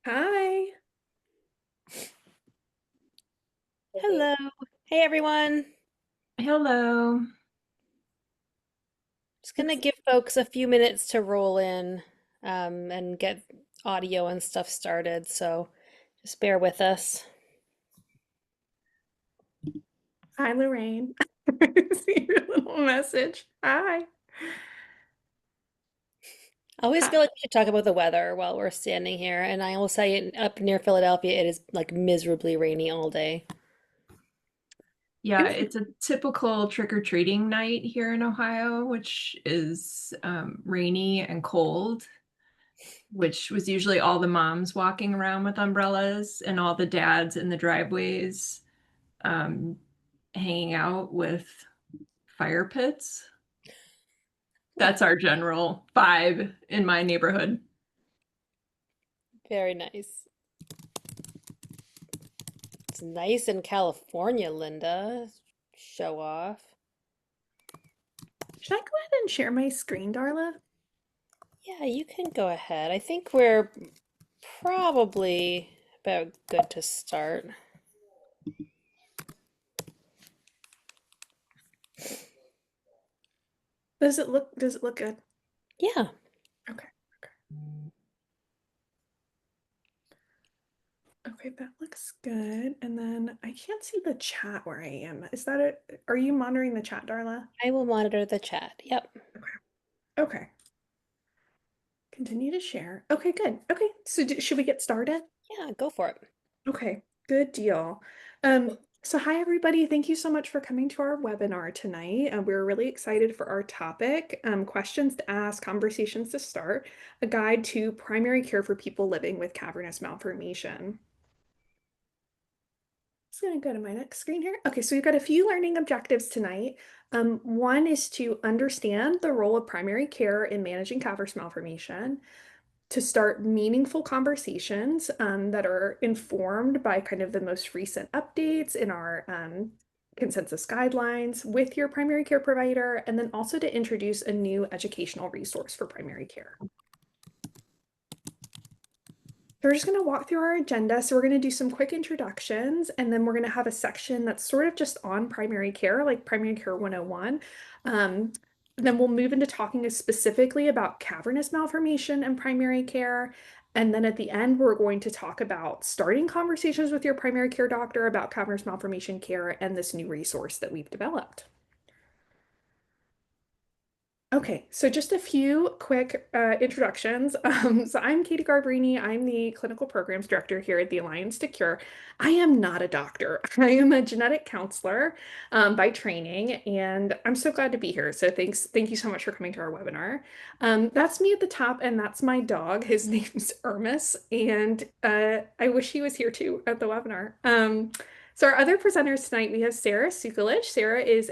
Hi. Hello. Hey everyone. Hello. Just gonna give folks a few minutes to roll in and get audio and stuff started, so just bear with us. Hi, Lorraine. See your little message. Hi. I always Hi. feel like we should talk about the weather while we're standing here, and I will say up near Philadelphia it is like miserably rainy all day. Yeah, it's a typical trick-or-treating night here in Ohio, which is rainy and cold, which was usually all the moms walking around with umbrellas and all the dads in the driveways um, hanging out with fire pits. That's our general vibe in my neighborhood. Very nice. It's nice in California, Linda. Show off. Should I go ahead and share my screen, Darla? Yeah, you can go ahead. I think we're probably about good to start. Does it look good? Yeah. Okay. Okay, that looks good. And then I can't see the chat where I am. Is that it? Are you monitoring the chat, Darla? I will monitor the chat. Yep. Okay. Okay. Continue to share. Okay, good. Okay, so should we get started? Yeah, go for it. Okay, good deal. So hi everybody. Thank you so much for coming to our webinar tonight. We're really excited for our topic, questions to ask, conversations to start, a guide to primary care for people living with cavernous malformation. Just gonna go to my next screen here. Okay, so we've got a few learning objectives tonight. One is to understand the role of primary care in managing cavernous malformation, to start meaningful conversations that are informed by kind of the most recent updates in our consensus guidelines with your primary care provider, and then also to introduce a new educational resource for primary care. So we're just going to walk through our agenda. So we're going to do some quick introductions, and then we're going to have a section that's sort of just on primary care, like Primary Care 101. Then we'll move into talking specifically about cavernous malformation and primary care. And then at the end, we're going to talk about starting conversations with your primary care doctor about cavernous malformation care and this new resource that we've developed. Okay, so just a few quick introductions. So I'm Katie Garbarini. I'm the clinical programs director here at the Alliance to Cure. I am not a doctor. I am a genetic counselor by training, and I'm so glad to be here. So thank you so much for coming to our webinar. That's me at the top, and that's my dog. His name's Ermis, and I wish he was here too at the webinar. So our other presenters tonight, we have Sara Sukalich. Sara is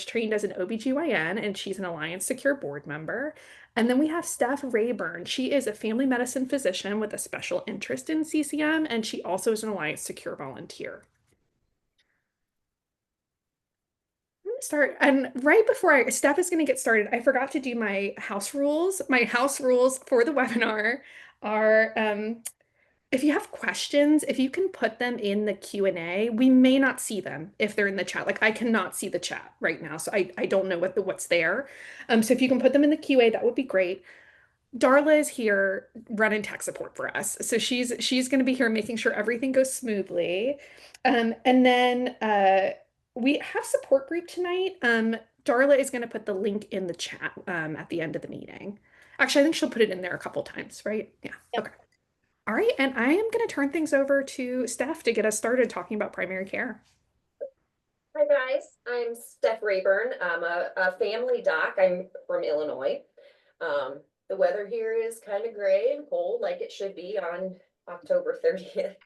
trained as an OBGYN, and she's an Alliance Secure board member. And then we have Steph Reyburn. She is a family medicine physician with a special interest in CCM, and she also is an Alliance Secure volunteer. I'm gonna start, and right before Steph is going to get started, I forgot to do my house rules. My house rules for the webinar are if you have questions, if you can put them in the Q&A, we may not see them if they're in the chat. Like I cannot see the chat right now, so I don't know what's there. So if you can put them in the QA, that would be great. Darla is here running tech support for us. So she's going to be here making sure everything goes smoothly. And then we have support group tonight. Darla is going to put the link in the chat at the end of the meeting. Actually, I think she'll put it in there a couple times, right? Yeah. Yep. Okay. All right, and I am going to turn things over to Steph to get us started talking about primary care. Hi guys, I'm Steph Reyburn. I'm a family doc. I'm from Illinois. The weather here is kind of gray and cold like it should be on October 30th.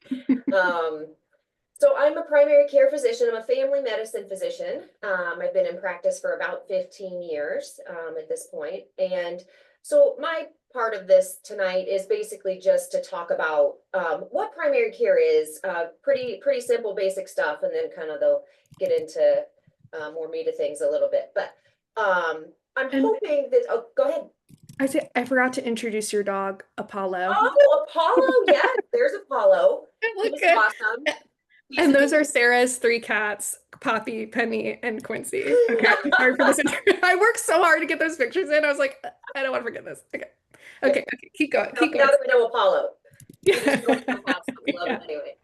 So I'm a primary care physician. I'm a family medicine physician. I've been in practice for about 15 years at this point. And so my part of this tonight is basically just to talk about what primary care is, pretty simple basic stuff, and then kind of they'll get into more meat of things a little bit. But I'm And hoping that, oh, go ahead. I forgot to introduce your dog, Apollo. Oh, Apollo, yes, there's Apollo. They look He's good. awesome. And those are Sarah's three cats, Poppy, Penny, and Quincy. Okay, I'm sorry for this. I worked so hard to get those pictures in. I was like, I don't want to forget this. Okay. Okay, okay, keep going. Keep Now going. that we know Apollo, we just know Yeah. him from Pop, so we love him Yeah. anyway.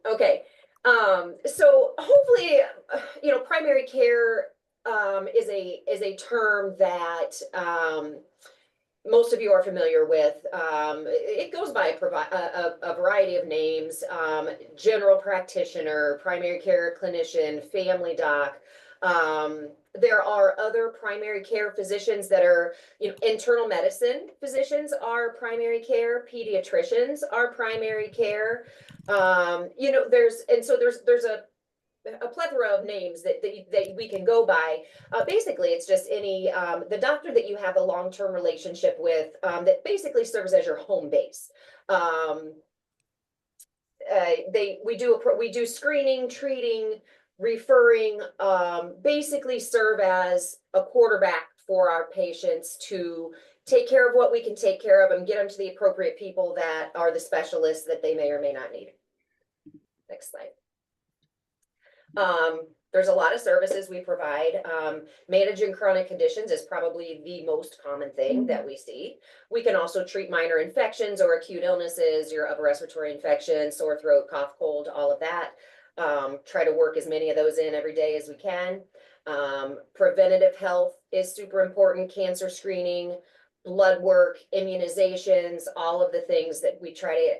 Okay. So hopefully, primary care is a term that most of you are familiar with. It goes by a variety of names: general practitioner, primary care clinician, family doc. There are other primary care physicians that are, internal medicine physicians are primary care, pediatricians are primary care. There's a plethora of names that we can go by. Basically, it's just any the doctor that you have a long-term relationship with, that basically serves as your home base. Um, we do screening, treating, referring, basically serve as a quarterback for our patients to take care of what we can take care of and get them to the appropriate people that are the specialists that they may or may not need. Next slide. There's a lot of services we provide. Managing chronic conditions is probably the most common thing that we see. We can also treat minor infections or acute illnesses, your upper respiratory infections, sore throat, cough, cold, all of that. Try to work as many of those in every day as we can. Preventative health is super important: cancer screening, blood work, immunizations, all of the things that we try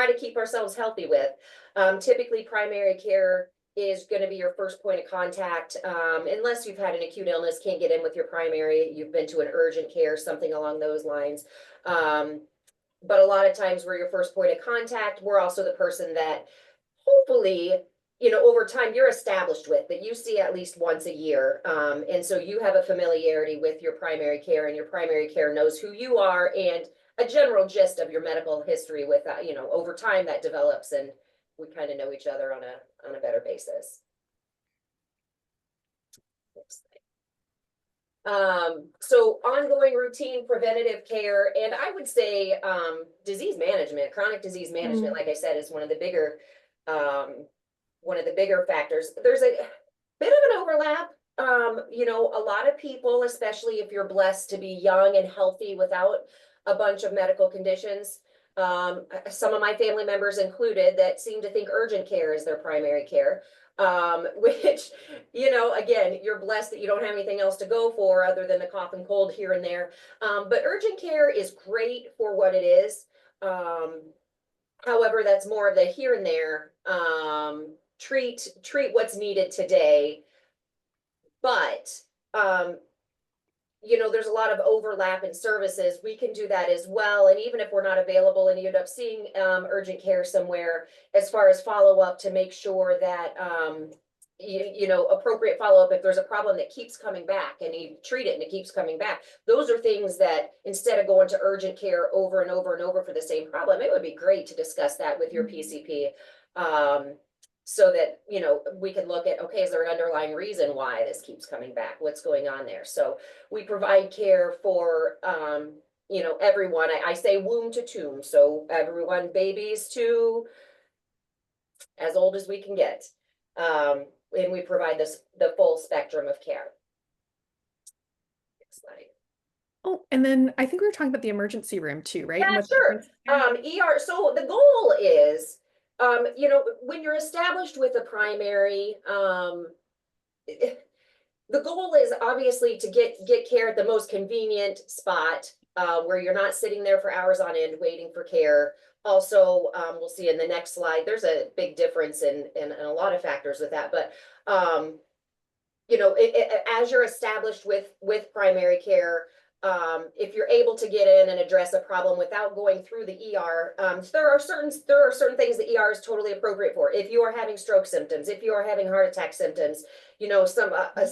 to keep ourselves healthy with. Typically, primary care is going to be your first point of contact, unless you've had an acute illness, can't get in with your primary, you've been to an urgent care, something along those lines. But a lot of times we're your first point of contact. We're also the person that hopefully, over time you're established with, that you see at least once a year. And so you have a familiarity with your primary care, and your primary care knows who you are and a general gist of your medical history with that. Over time that develops, and we kind of know each other on a better basis. So ongoing routine preventative care, and I would say disease management, chronic disease management, like I said, is one of the bigger factors. There's a bit of an overlap. A lot of people, especially if you're blessed to be young and healthy without a bunch of medical conditions, some of my family members included, that seem to think urgent care is their primary care, which, again, you're blessed that you don't have anything else to go for other than the cough and cold here and there. But urgent care is great for what it is. However, that's more of the here and there. Treat what's needed today. But there's a lot of overlap in services. We can do that as well. And even if we're not available and you end up seeing urgent care somewhere, as far as follow-up, to make sure that appropriate follow-up, if there's a problem that keeps coming back and you treat it and it keeps coming back, those are things that, instead of going to urgent care over and over and over for the same problem, it would be great to discuss that with your PCP. So that, we can look at, okay, is there an underlying reason why this keeps coming back? What's going on there? So we provide care for, everyone. I say womb to tomb. So everyone, babies to as old as we can get. And we provide the full spectrum of care. Next slide. Oh, and then I think we were talking about the emergency room too, right? Yeah, sure. ER. So the goal is, when you're established with a primary, the goal is obviously to get care at the most convenient spot, where you're not sitting there for hours on end waiting for care. Also, we'll see in the next slide, there's a big difference in a lot of factors with that. But, as you're established with primary care, if you're able to get in and address a problem without going through the ER, there are certain things the ER is totally appropriate for. If you are having stroke symptoms, if you are having heart attack symptoms, some a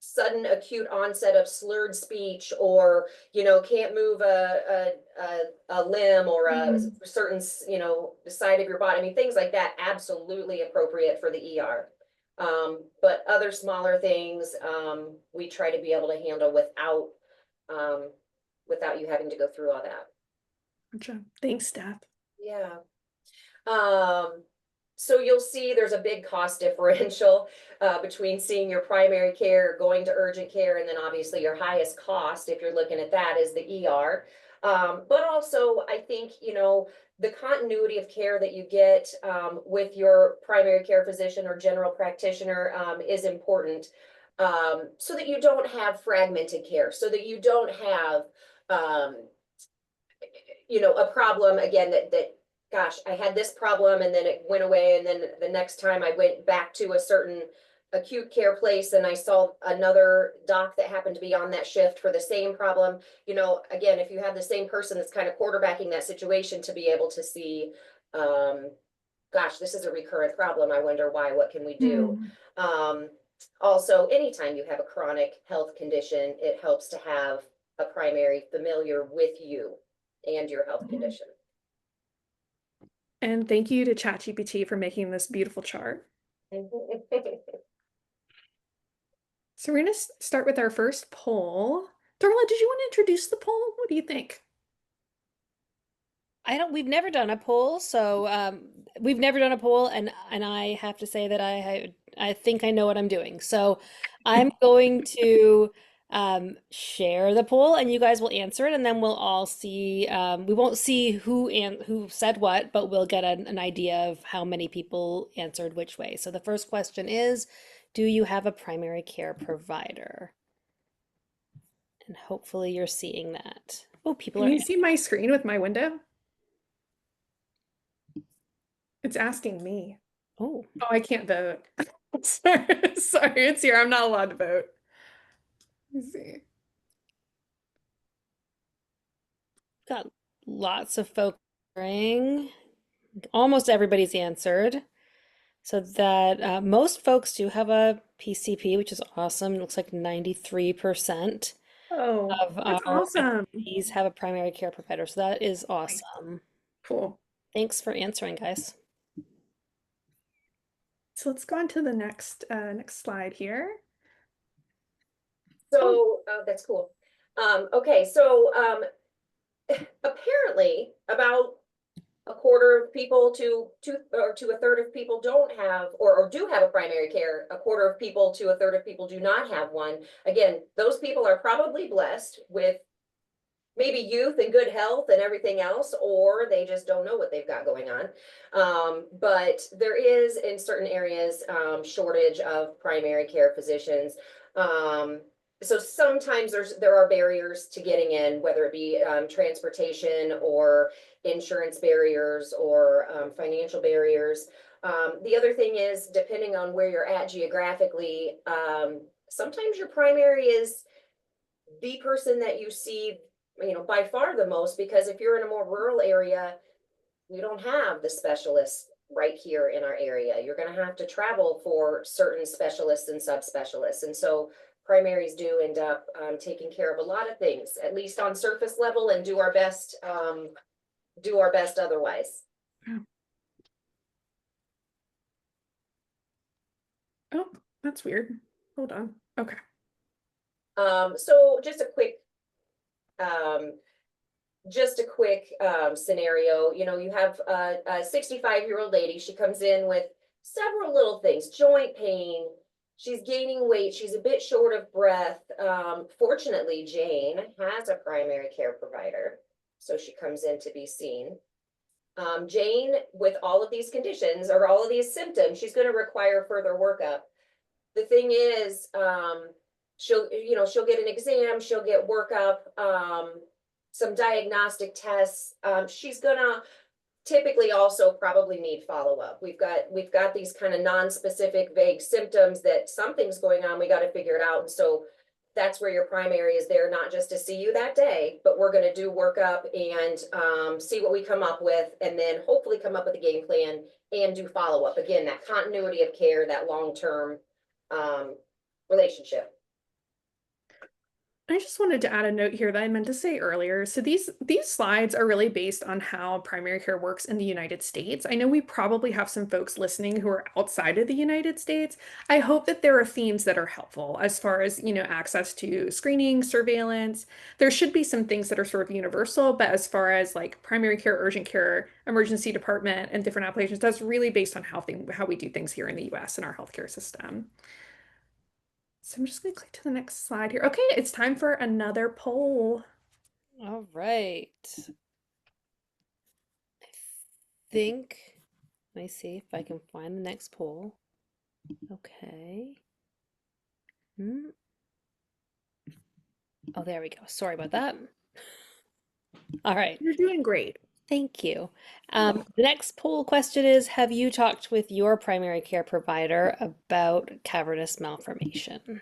sudden acute onset of slurred speech, or can't move a limb or a certain side of your body. I mean, things like that, absolutely appropriate for the ER. But other smaller things, we try to be able to handle without without you having to go through all that. Gotcha. Thanks, Steph. Yeah. So you'll see there's a big cost differential between seeing your primary care, going to urgent care, and then obviously your highest cost, if you're looking at that, is the ER. But also, I think, you know, the continuity of care that you get with your primary care physician or general practitioner is important, so that you don't have fragmented care, so that you don't have, you know, a problem again that gosh, I had this problem and then it went away, and then the next time I went back to a certain acute care place and I saw another doc that happened to be on that shift for the same problem. You know, again, if you have the same person that's kind of quarterbacking that situation, to be able to see, gosh, this is a recurrent problem, I wonder why, what can we do? Also, anytime you have a chronic health condition, it helps to have a primary familiar with you and your health condition. And thank you to ChatGPT for making this beautiful chart. So we're going to start with our first poll. Darla, did you want to introduce the poll? What do you think? We've never done a poll, so we've never done a poll, and I have to say that I think I know what I'm doing. So I'm going to share the poll, and you guys will answer it, and then we'll all see. We won't see who said what, but we'll get an idea of how many people answered which way. So the first question is, do you have a primary care provider? And hopefully you're seeing that. Oh, people Can are. you see my screen with my window? It's asking me. Oh. Oh, I can't vote. Sorry, it's here. I'm not allowed to vote. Let me see. Got lots of folks answering. Almost everybody's answered. So that most folks do have a PCP, which is awesome. It looks like 93% Oh, of that's our awesome. attendees have a primary care provider. So that is Nice. awesome. Cool. Thanks for answering, guys. So let's go on to the next slide here. So, oh, that's cool. Okay, so apparently about a quarter of people to a third of people don't have or do have a primary care. A quarter of people to a third of people do not have one. Again, those people are probably blessed with maybe youth and good health and everything else, or they just don't know what they've got going on. But there is, in certain areas, shortage of primary care physicians. So sometimes there are barriers to getting in, whether it be transportation or insurance barriers or financial barriers. The other thing is, depending on where you're at geographically, sometimes your primary is the person that you see, you know, by far the most, because if you're in a more rural area, you don't have the specialists right here in our area. You're going to have to travel for certain specialists and subspecialists. And so primaries do end up taking care of a lot of things, at least on surface level, and do our best otherwise. Oh, that's weird. Hold on. Okay. So just a quick scenario. You know, you have a 65-year-old lady. She comes in with several little things: joint pain, she's gaining weight, she's a bit short of breath. Fortunately, Jane has a primary care provider, so she comes in to be seen. Jane, with all of these conditions or all of these symptoms, she's going to require further workup. The thing is, she'll get an exam, she'll get workup, some diagnostic tests. She's gonna typically also probably need follow-up. We've got these kind of non-specific vague symptoms that something's going on, we got to figure it out. And so that's where your primary is there, not just to see you that day, but we're going to do workup and see what we come up with, and then hopefully come up with a game plan and do follow-up. Again, that continuity of care, that long-term relationship. I just wanted to add a note here that I meant to say earlier. So these slides are really based on how primary care works in the United States. I know we probably have some folks listening who are outside of the United States. I hope that there are themes that are helpful as far as, access to screening, surveillance. There should be some things that are sort of universal, but as far as like primary care, urgent care, emergency department, and different applications, that's really based on how we do things here in the US and our healthcare system. So I'm just going to click to the next slide here. Okay, it's time for another poll. All right. I think, let me see if I can find the next poll. Okay. Hmm. Oh, there we go. Sorry about that. All right. You're doing great. Thank you. The next poll question is, have you talked with your primary care provider about cavernous malformation?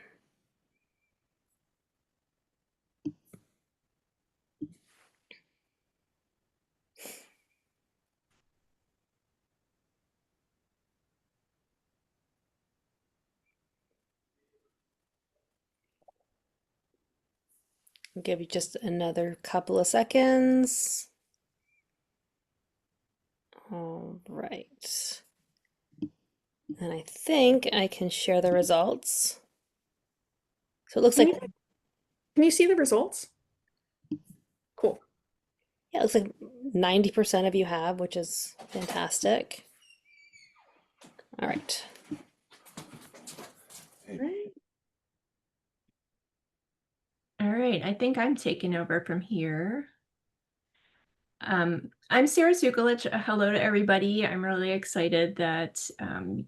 I'll give you just another couple of seconds. All right. And I think I can share the results. So it looks Can like, you can you see the results? Cool. yeah, it looks like 90% of you have, which is fantastic. All right. Right. All right, I think I'm taking over from here. I'm Sara Sukalich. Hello to everybody. I'm really excited that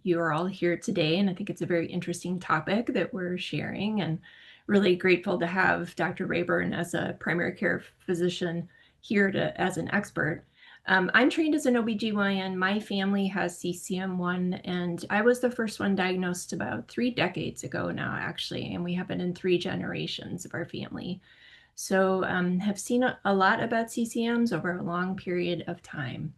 you are all here today, and I think it's a very interesting topic that we're sharing, and really grateful to have Dr. Rayburn as a primary care physician here as an expert. I'm trained as an OBGYN. My family has CCM1, and I was the first one diagnosed about 3 decades ago now, actually, and we have it in 3 generations of our family. So have seen a lot about CCMs over a long period of time.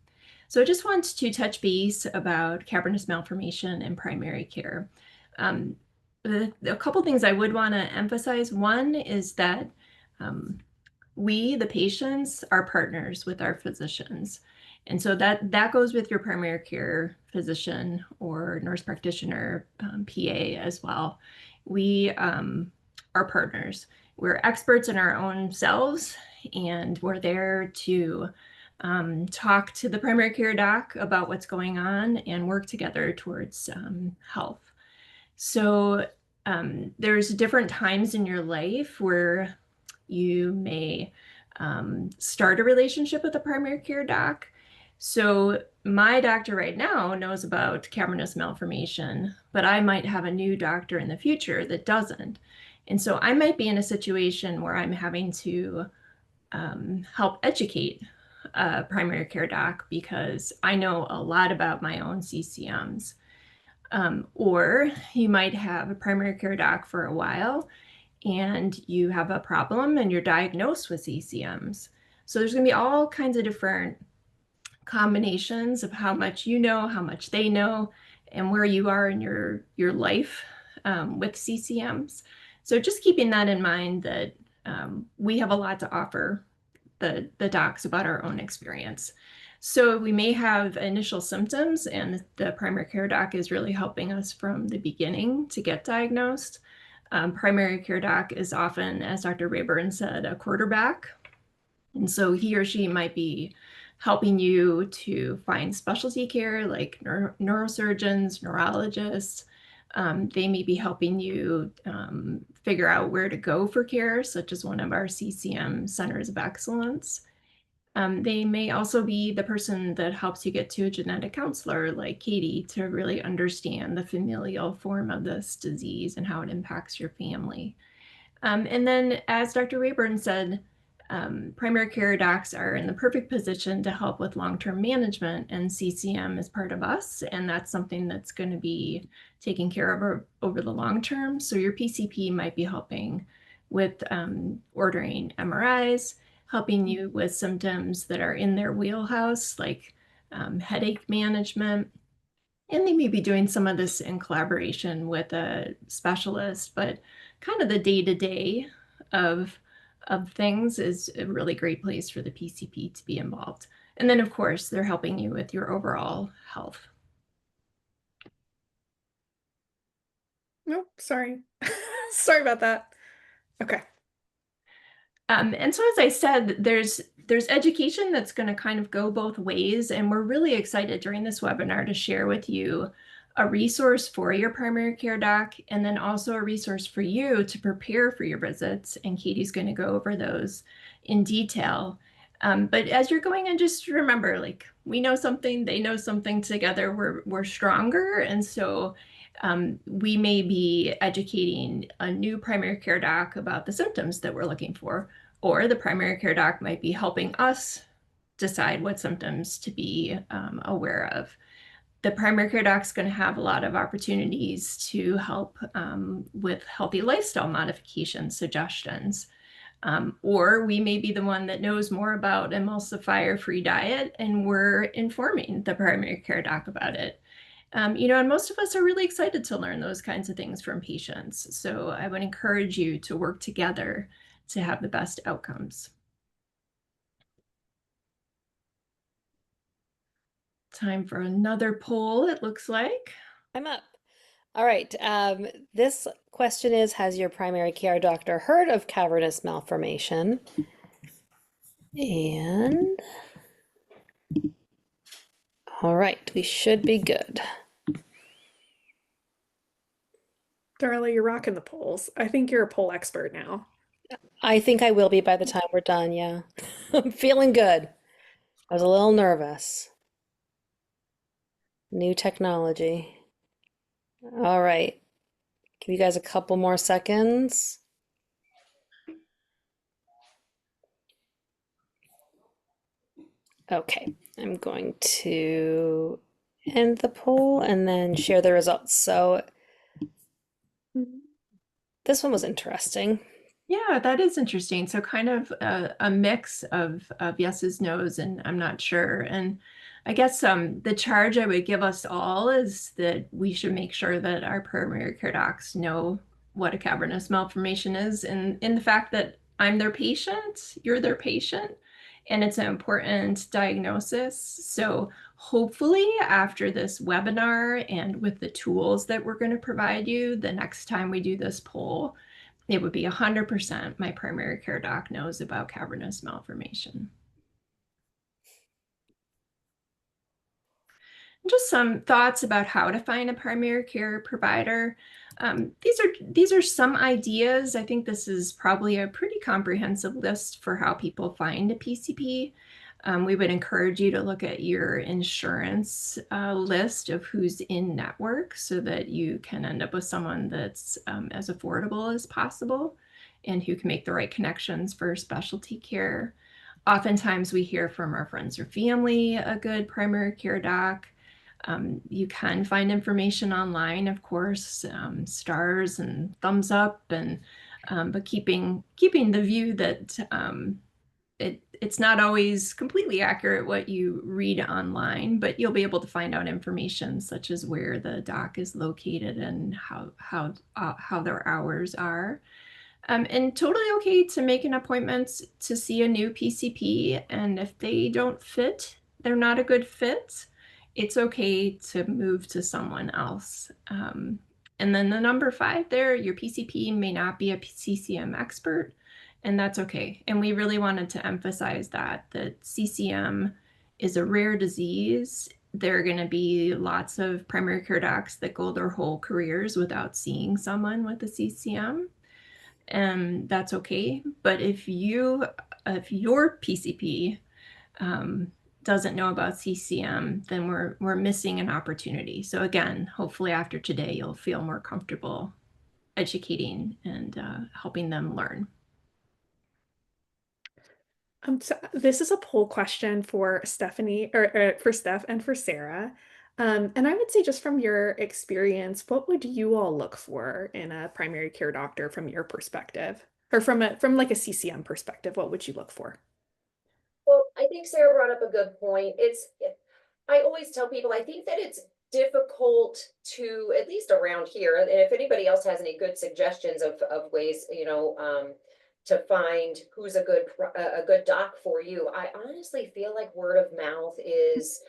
So I just want to touch base about cavernous malformation in primary care. A couple things I would want to emphasize. One is that we, the patients, are partners with our physicians. And so that goes with your primary care physician or nurse practitioner, PA as well. We are partners. We're experts in our own selves, and we're there to talk to the primary care doc about what's going on and work together towards health. So there's different times in your life where you may start a relationship with a primary care doc. So my doctor right now knows about cavernous malformation, but I might have a new doctor in the future that doesn't. And so I might be in a situation where I'm having to help educate a primary care doc because I know a lot about my own CCMs. Or you might have a primary care doc for a while and you have a problem and you're diagnosed with CCMs. So there's going to be all kinds of different combinations of how much you know, how much they know, and where you are in your life with CCMs. So just keeping that in mind that we have a lot to offer the docs about our own experience. So we may have initial symptoms, and the primary care doc is really helping us from the beginning to get diagnosed. Primary care doc is often, as Dr. Rayburn said, a quarterback. And so he or she might be helping you to find specialty care like neurosurgeons, neurologists. They may be helping you figure out where to go for care, such as one of our CCM centers of excellence. They may also be the person that helps you get to a genetic counselor like Katie to really understand the familial form of this disease and how it impacts your family. And then, as Dr. Rayburn said, primary care docs are in the perfect position to help with long-term management, and CCM is part of us, and that's something that's going to be taken care of over the long term. So your PCP might be helping with ordering MRIs, helping you with symptoms that are in their wheelhouse, like headache management. And they may be doing some of this in collaboration with a specialist, but kind of the day-to-day of things is a really great place for the PCP to be involved. And then, of course, they're helping you with your overall health. Nope, sorry. Sorry about that. Okay. And so, as I said, there's education that's going to kind of go both ways, and we're really excited during this webinar to share with you a resource for your primary care doc, and then also a resource for you to prepare for your visits. And Katie's going to go over those in detail. But as you're going in, just remember, like, we know something, they know something, together we're stronger. And so we may be educating a new primary care doc about the symptoms that we're looking for, or the primary care doc might be helping us decide what symptoms to be aware of. The primary care doc is going to have a lot of opportunities to help with healthy lifestyle modification suggestions. Or we may be the one that knows more about emulsifier-free diet, and we're informing the primary care doc about it. And most of us are really excited to learn those kinds of things from patients. So I would encourage you to work together to have the best outcomes. Time for another poll, it looks like. I'm up. All right. This question is, has your primary care doctor heard of cavernous malformation? And all right, we should be good. Darla, you're rocking the polls. I think you're a poll expert now. I think I will be by the time we're done, yeah. I'm feeling good. I was a little nervous. New technology. All right. Give you guys a couple more seconds. Okay, I'm going to end the poll and then share the results. So this one was interesting. Yeah, that is interesting. So kind of a mix of yeses, nos, and I'm not sure. And I guess the charge I would give us all is that we should make sure that our primary care docs know what a cavernous malformation is, and in the fact that I'm their patient, you're their patient, and it's an important diagnosis. So hopefully after this webinar and with the tools that we're going to provide you, the next time we do this poll, it would be 100% my primary care doc knows about cavernous malformation. Just some thoughts about how to find a primary care provider. These are some ideas. I think this is probably a pretty comprehensive list for how people find a PCP. We would encourage you to look at your insurance list of who's in network so that you can end up with someone that's as affordable as possible and who can make the right connections for specialty care. Oftentimes we hear from our friends or family a good primary care doc. You can find information online, of course, stars and thumbs up, and but keeping the view that it's not always completely accurate what you read online, but you'll be able to find out information such as where the doc is located and how their hours are. And totally okay to make an appointment to see a new PCP. And if they don't fit, they're not a good fit, it's okay to move to someone else. And then the number 5 there, your PCP may not be a CCM expert, and that's okay. And we really wanted to emphasize that CCM is a rare disease. There are going to be lots of primary care docs that go their whole careers without seeing someone with a CCM. And that's okay. But if your PCP doesn't know about CCM, then we're missing an opportunity. So again, hopefully after today, you'll feel more comfortable educating and helping them learn. So this is a poll question for Stephanie, or for Steph and for Sarah. And I would say, just from your experience, what would you all look for in a primary care doctor from your perspective? Or from like a CCM perspective, what would you look for? Well, I think Sarah brought up a good point. I always tell people, I think that it's difficult to, at least around here, and if anybody else has any good suggestions of ways, to find who's a good doc for you. I honestly feel like word of mouth is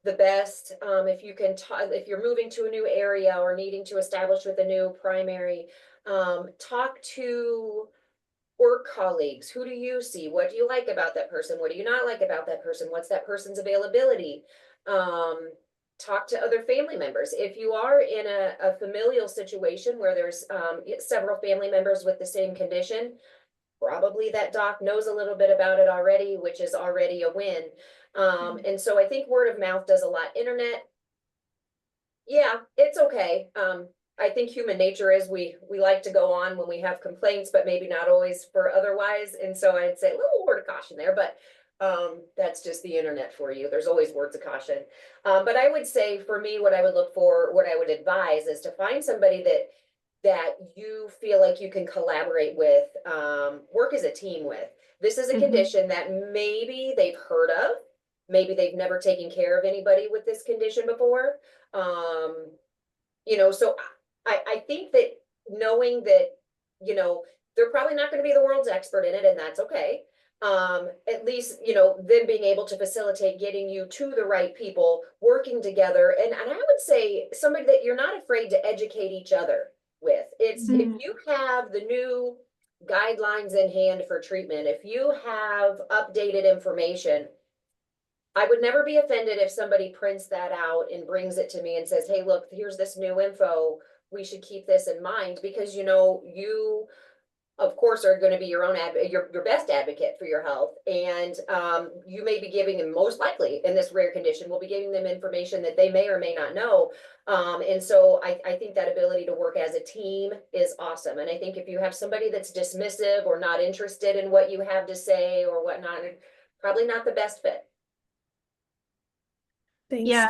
the best. If you can if you're moving to a new area or needing to establish with a new primary, talk to work colleagues. Who do you see? What do you like about that person? What do you not like about that person? What's that person's availability? Talk to other family members. If you are in a familial situation where there's several family members with the same condition, probably that doc knows a little bit about it already, which is already a win. And so I think word of mouth does a lot. Internet, yeah, it's okay. I think human nature is we like to go on when we have complaints, but maybe not always for otherwise. And so I'd say a little word of caution there, but that's just the internet for you. There's always words of caution. But I would say for me, what I would look for, what I would advise is to find somebody that you feel like you can collaborate with, work as a team with. This is a condition that maybe they've heard of, maybe they've never taken care of anybody with this condition before. So I think that knowing that, they're probably not going to be the world's expert in it, and that's okay. At least, them being able to facilitate getting you to the right people, working together. And I would say somebody that you're not afraid to educate each other with. It's if you have the new guidelines in hand for treatment, if you have updated information, I would never be offended if somebody prints that out and brings it to me and says, hey, look, here's this new info. We should keep this in mind because, you of course are going to be your own your best advocate for your health. And you may be giving them, most likely in this rare condition, we'll be giving them information that they may or may not know. And so I think that ability to work as a team is awesome. And I think if you have somebody that's dismissive or not interested in what you have to say or whatnot, probably not the best fit. Thanks. Yeah,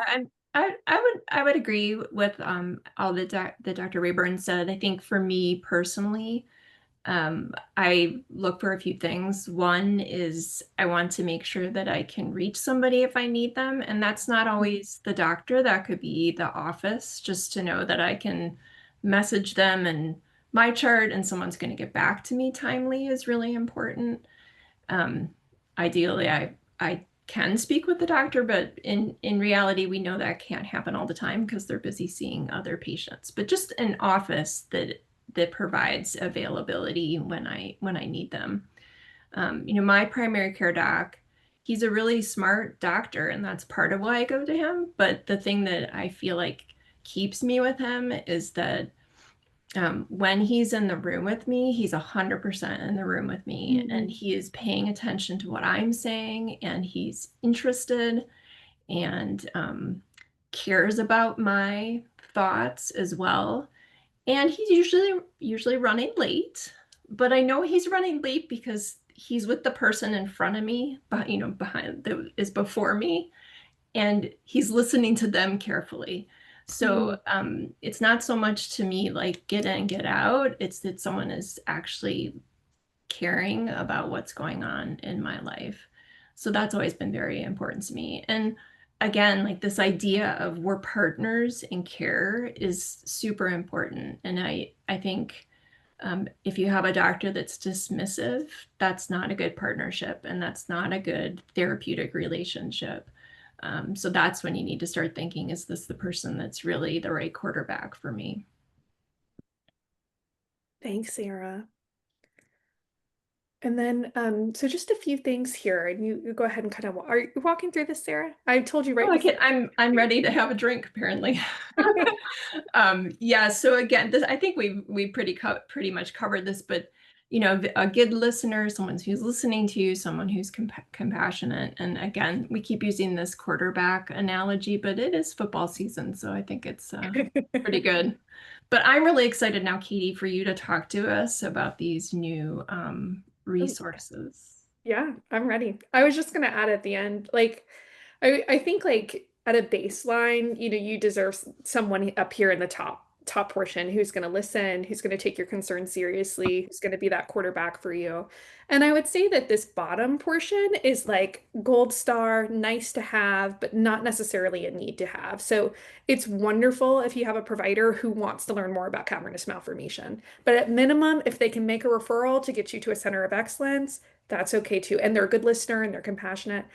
I would agree with all that Dr. Rayburn said. I think for me personally, I look for a few things. One is I want to make sure that I can reach somebody if I need them, and that's not always the doctor. That could be the office, just to know that I can message them and my chart and someone's going to get back to me timely is really important. Um, Ideally, I can speak with the doctor, but in reality, we know that can't happen all the time because they're busy seeing other patients. But just an office that provides availability when I need them. My primary care doc, he's a really smart doctor, and that's part of why I go to him. But the thing that I feel like keeps me with him is that when he's in the room with me, he's 100% in the room with me, and he is paying attention to what I'm saying, and he's interested and cares about my thoughts as well. And he's usually running late, but I know he's running late because he's with the person in front of me, behind that is before me, and he's listening to them carefully. So it's not so much to me like get in, get out. It's that someone is actually caring about what's going on in my life. So that's always been very important to me. And again, like this idea of we're partners in care is super important. And I think if you have a doctor that's dismissive, that's not a good partnership and that's not a good therapeutic relationship. So that's when you need to start thinking, is this the person that's really the right quarterback for me? Thanks, Sarah. And then, so just a few things here, and you go ahead and kind of, are you walking through this, Sarah? I told you right Oh, before. I'm ready to have a drink, apparently. Yeah, so again, I think we pretty much covered this, but a good listener, someone who's listening to you, someone who's compassionate. And again, we keep using this quarterback analogy, but it is football season, so I think it's pretty good. But I'm really excited now, Katie, for you to talk to us about these new resources. Yeah, I'm ready. I was just gonna add at the end, like, I think like at a baseline, you deserve someone up here in the top, top portion, who's going to listen, who's going to take your concerns seriously, who's going to be that quarterback for you. And I would say that this bottom portion is like gold star, nice to have, but not necessarily a need to have. So it's wonderful if you have a provider who wants to learn more about cavernous malformation. But at minimum, if they can make a referral to get you to a center of excellence, that's okay too. And they're a good listener and they're compassionate.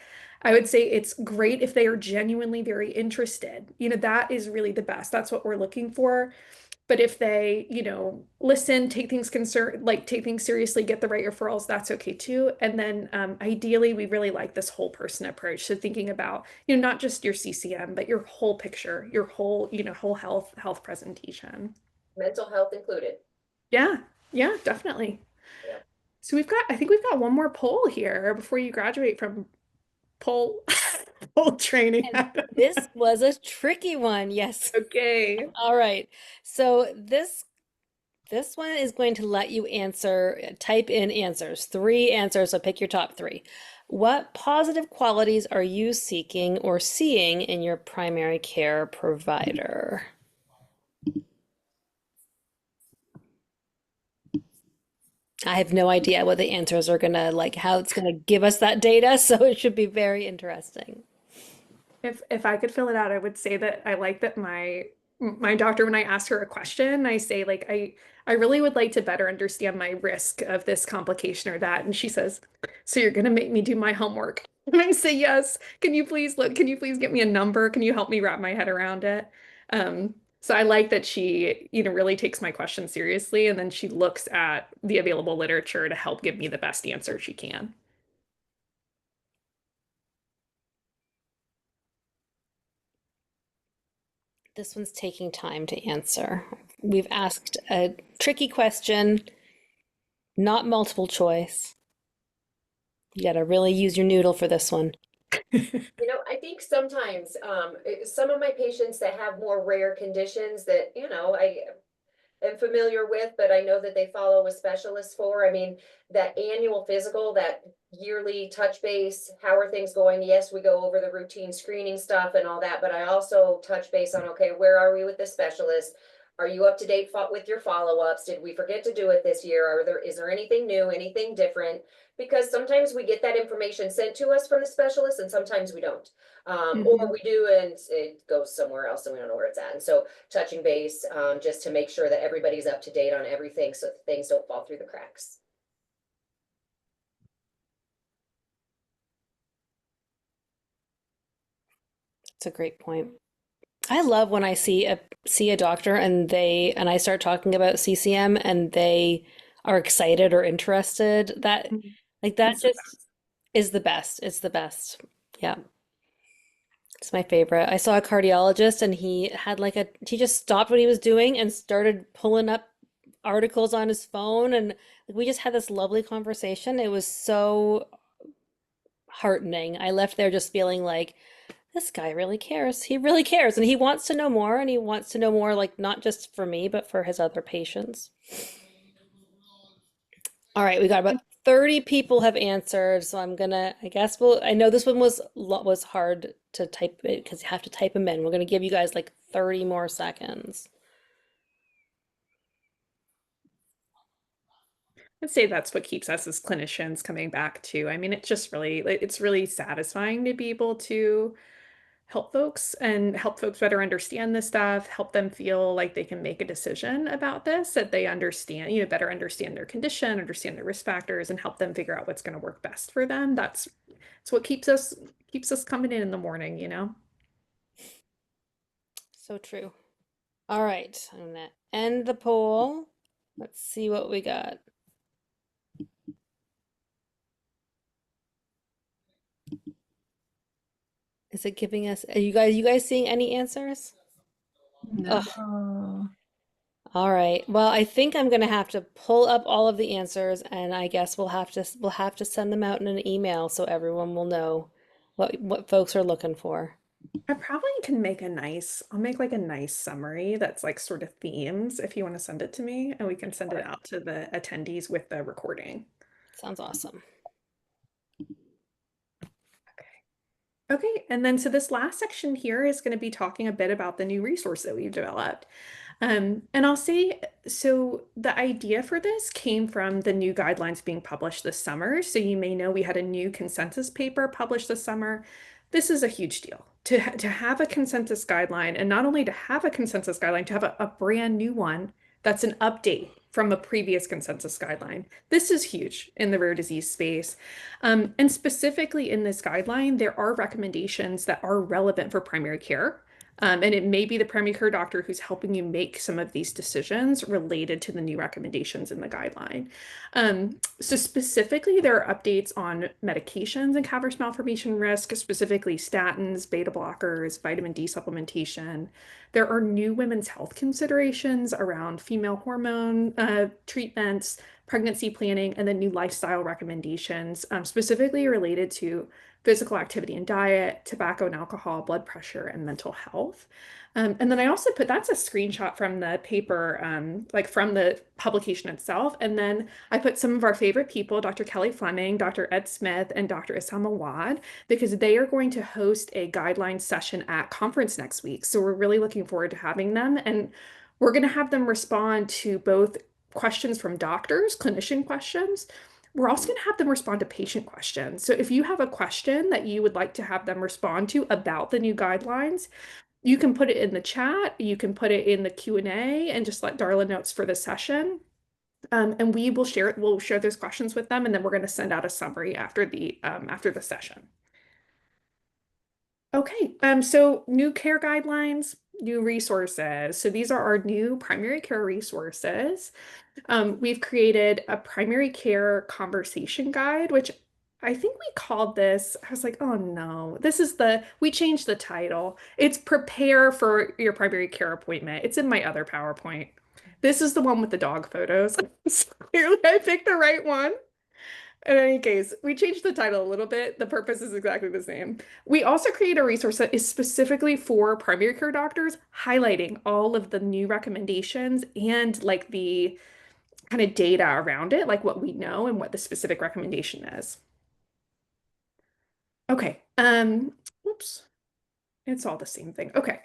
I would say it's great if they are genuinely very interested. That is really the best. That's what we're looking for. But if they, listen, take things seriously, get the right referrals, that's okay too. And then ideally, we really like this whole person approach. So thinking about, not just your CCM, but your whole picture, your whole, whole health presentation. Mental health included. Yeah, yeah, definitely. Yeah. So I think we've got one more poll here before you graduate from pole pole training. And this was a tricky one. Yes. Okay. All right. So this one is going to let you type in answers, 3 answers, so pick your top 3. What positive qualities are you seeking or seeing in your primary care provider? I have no idea what the answers are gonna like, how it's gonna give us that data, so it should be very interesting. If I could fill it out, I would say that I like that my doctor, when I ask her a question, I say like I really would like to better understand my risk of this complication or that. And she says, "So you're gonna make me do my homework." And I say, "Yes. Can you please look? Can you please get me a number? Can you help me wrap my head around it?" So I like that she, really takes my question seriously, and then she looks at the available literature to help give me the best answer she can. This one's taking time to answer. We've asked a tricky question, not multiple choice. You gotta really use your noodle for this one. I think sometimes some of my patients that have more rare conditions that, I am familiar with, but I know that they follow a specialist for. I mean, that annual physical, that yearly touch base, how are things going? Yes, we go over the routine screening stuff and all that, but I also touch base on, okay, where are we with the specialist? Are you up to date with your follow-ups? Did we forget to do it this year? Is there anything new, anything different? Because sometimes we get that information sent to us from the specialist and sometimes we don't. Or Mhm. we do and it goes somewhere else and we don't know where it's at. And so touching base, just to make sure that everybody's up to date on everything so things don't fall through the cracks. It's a great point. I love when I see a doctor and I start talking about CCM and they are excited or interested. That It's the just best. is the best. It's the best. Yeah. It's my favorite. I saw a cardiologist and he just stopped what he was doing and started pulling up articles on his phone and we just had this lovely conversation. It was so heartening. I left there just feeling like this guy really cares. He really cares and he wants to know more and he wants to know more like not just for me but for his other patients. All right, we got about 30 people have answered, so I guess I know this one was hard to type it because you have to type them in. We're gonna give you guys like 30 more seconds. I'd say that's what keeps us as clinicians coming back to. I mean, it's really satisfying to be able to help folks better understand this stuff, help them feel like they can make a decision about this, that they understand, better understand their condition, understand their risk factors, and help them figure out what's going to work best for them. It's what keeps us coming in the morning. So true. All right, I'm gonna end the poll. Let's see what we got. Is it giving us, are you guys seeing any answers? Oh, No. all right. Well, I think I'm gonna have to pull up all of the answers and I guess we'll have to send them out in an email so everyone will know what folks are looking for. I probably can I'll make like a nice summary that's like sort of themes if you want to send it to me, and we can send it out to the attendees with the recording. Sounds awesome. Okay, and then so this last section here is going to be talking a bit about the new resource that we've developed. And I'll say, so the idea for this came from the new guidelines being published this summer. So you may know we had a new consensus paper published this summer. This is a huge deal to have a consensus guideline, and not only to have a consensus guideline, to have a brand new one that's an update from a previous consensus guideline. This is huge in the rare disease space. And specifically in this guideline, there are recommendations that are relevant for primary care. And it may be the primary care doctor who's helping you make some of these decisions related to the new recommendations in the guideline. So specifically, there are updates on medications and cavernous malformation risk, specifically statins, beta blockers, vitamin D supplementation. There are new women's health considerations around female hormone treatments, pregnancy planning, and then new lifestyle recommendations, specifically related to physical activity and diet, tobacco and alcohol, blood pressure, and mental health. And then I also put, that's a screenshot from the paper, like from the publication itself. And then I put some of our favorite people, Dr. Kelly Fleming, Dr. Ed Smith, and Dr. Issam Awad, because they are going to host a guideline session at conference next week. So we're really looking forward to having them. And we're going to have them respond to both questions from doctors, clinician questions. We're also going to have them respond to patient questions. So if you have a question that you would like to have them respond to about the new guidelines, you can put it in the chat, you can put it in the Q&A and just let Darla notes for the session. And we will share it, we'll share those questions with them, and then we're going to send out a summary after the session. Okay, so new care guidelines, new resources. So these are our new primary care resources. We've created a primary care conversation guide, which I think we called this. I was like, oh no, we changed the title. It's Prepare for Your Primary Care Appointment. It's in my other PowerPoint. This is the one with the dog photos. So clearly I picked the right one. In any case, we changed the title a little bit. The purpose is exactly the same. We also create a resource that is specifically for primary care doctors, highlighting all of the new recommendations and like the kind of data around it, like what we know and what the specific recommendation is. Okay, oops, it's all the same thing. Okay,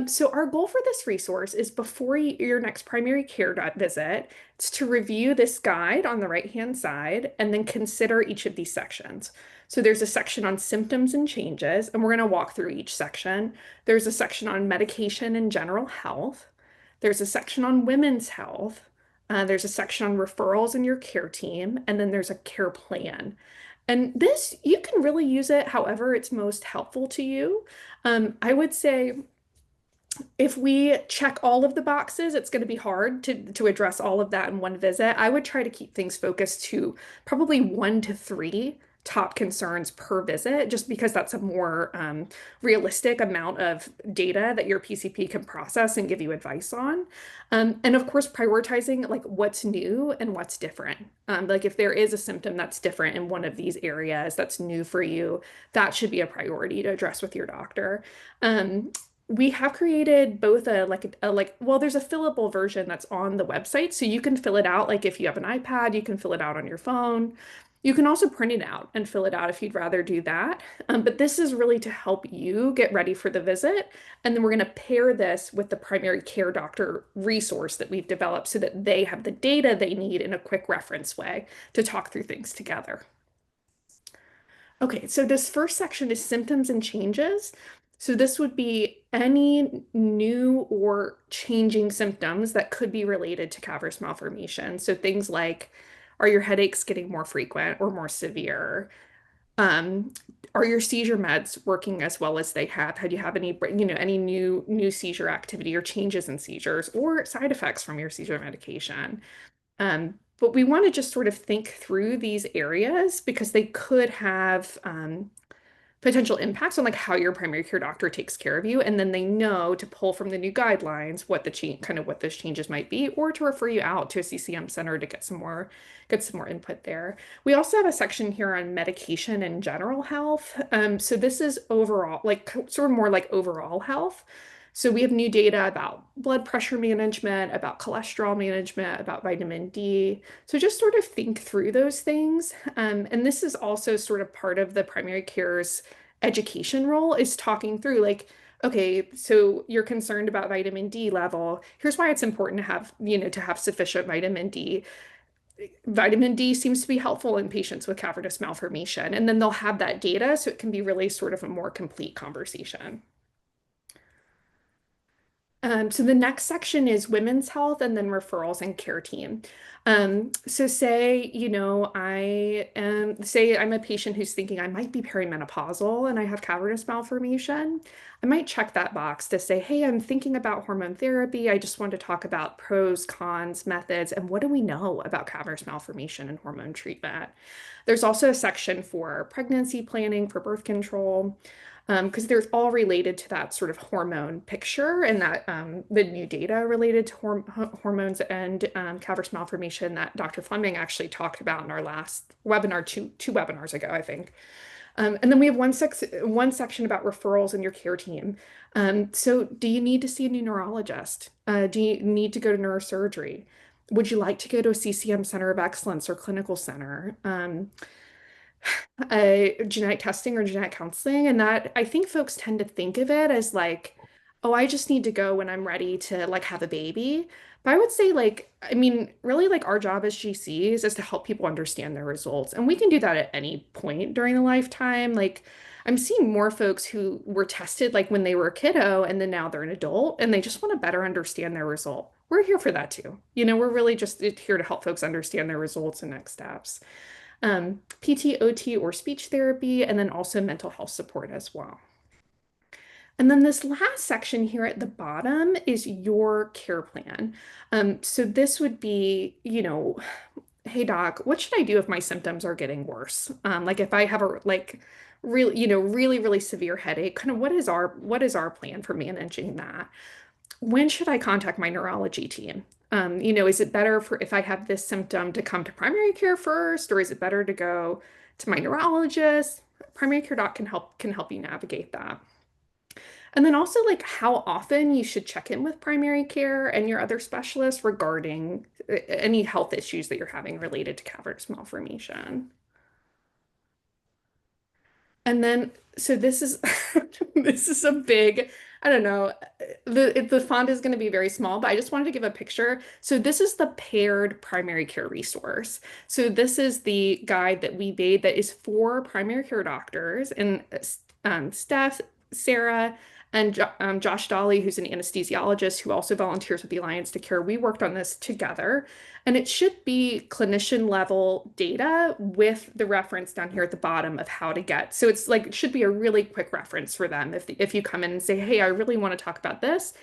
so our goal for this resource is before your next primary care visit, it's to review this guide on the right-hand side and then consider each of these sections. So there's a section on symptoms and changes, and we're going to walk through each section. There's a section on medication and general health. There's a section on women's health. There's a section on referrals in your care team, and then there's a care plan. And this, you can really use it however it's most helpful to you. I would say if we check all of the boxes, it's going to be hard to address all of that in one visit. I would try to keep things focused to probably 1 to 3 top concerns per visit, just because that's a more realistic amount of data that your PCP can process and give you advice on. And of course, prioritizing like what's new and what's different. Like if there is a symptom that's different in one of these areas that's new for you, that should be a priority to address with your doctor. We have created both well, there's a fillable version that's on the website, so you can fill it out. Like if you have an iPad, you can fill it out on your phone. You can also print it out and fill it out if you'd rather do that. But this is really to help you get ready for the visit. And then we're going to pair this with the primary care doctor resource that we've developed so that they have the data they need in a quick reference way to talk through things together. Okay, so this first section is symptoms and changes. So this would be any new or changing symptoms that could be related to cavernous malformation. So things like, are your headaches getting more frequent or more severe? Are your seizure meds working as well as they have? Had you have any, any new seizure activity or changes in seizures or side effects from your seizure medication? But we want to just sort of think through these areas because they could have potential impacts on like how your primary care doctor takes care of you, and then they know to pull from the new guidelines what the change, kind of what those changes might be, or to refer you out to a CCM center to get some more input there. We also have a section here on medication and general health. So this is overall, like sort of more like overall health. So we have new data about blood pressure management, about cholesterol management, about vitamin D. So just sort of think through those things. And this is also sort of part of the primary care's education role is talking through like, Okay, so you're concerned about vitamin D level. Here's why it's important to have, to have sufficient vitamin D. Vitamin D seems to be helpful in patients with cavernous malformation, and then they'll have that data, so it can be really sort of a more complete conversation. So the next section is women's health and then referrals and care team. So say I'm a patient who's thinking I might be perimenopausal and I have cavernous malformation. I might check that box to say, hey, I'm thinking about hormone therapy. I just want to talk about pros, cons, methods, and what do we know about cavernous malformation and hormone treatment. There's also a section for pregnancy planning, for birth control, because they're all related to that sort of hormone picture and that the new data related to hormones and Cavernous malformation that Dr. Fleming actually talked about in our last webinar, two webinars ago, I think. And then we have one section about referrals in your care team. So do you need to see a new neurologist? Do you need to go to neurosurgery? Would you like to go to a CCM center of excellence or clinical center? Genetic testing or genetic counseling. And that I think folks tend to think of it as like, oh, I just need to go when I'm ready to like have a baby. But I would say like, I mean, really like our job as GCs is to help people understand their results. And we can do that at any point during the lifetime. Like I'm seeing more folks who were tested like when they were a kiddo and then now they're an adult and they just want to better understand their result. We're here for that too. We're really just here to help folks understand their results and next steps. PT, OT, or speech therapy, and then also mental health support as well. And then this last section here at the bottom is your care plan. So this would be, hey doc, what should I do if my symptoms are getting worse? Like if I have a really, really severe headache, kind of what is our plan for managing that? When should I contact my neurology team? Is it better for if I have this symptom to come to primary care first, or is it better to go to my neurologist? Primary care doc can help you navigate that. And then also like how often you should check in with primary care and your other specialists regarding any health issues that you're having related to cavernous malformation. And then, so this is this is a big, I don't know, the font is going to be very small, but I just wanted to give a picture. So this is the paired primary care resource. So this is the guide that we made that is for primary care doctors and Steph, Sarah, and Josh Dolly, who's an anesthesiologist who also volunteers with the Alliance to Cure. We worked on this together. And it should be clinician level data with the reference down here at the bottom of how to get. So it's like, it should be a really quick reference for them. If you come in and say, hey, I really want to talk about this,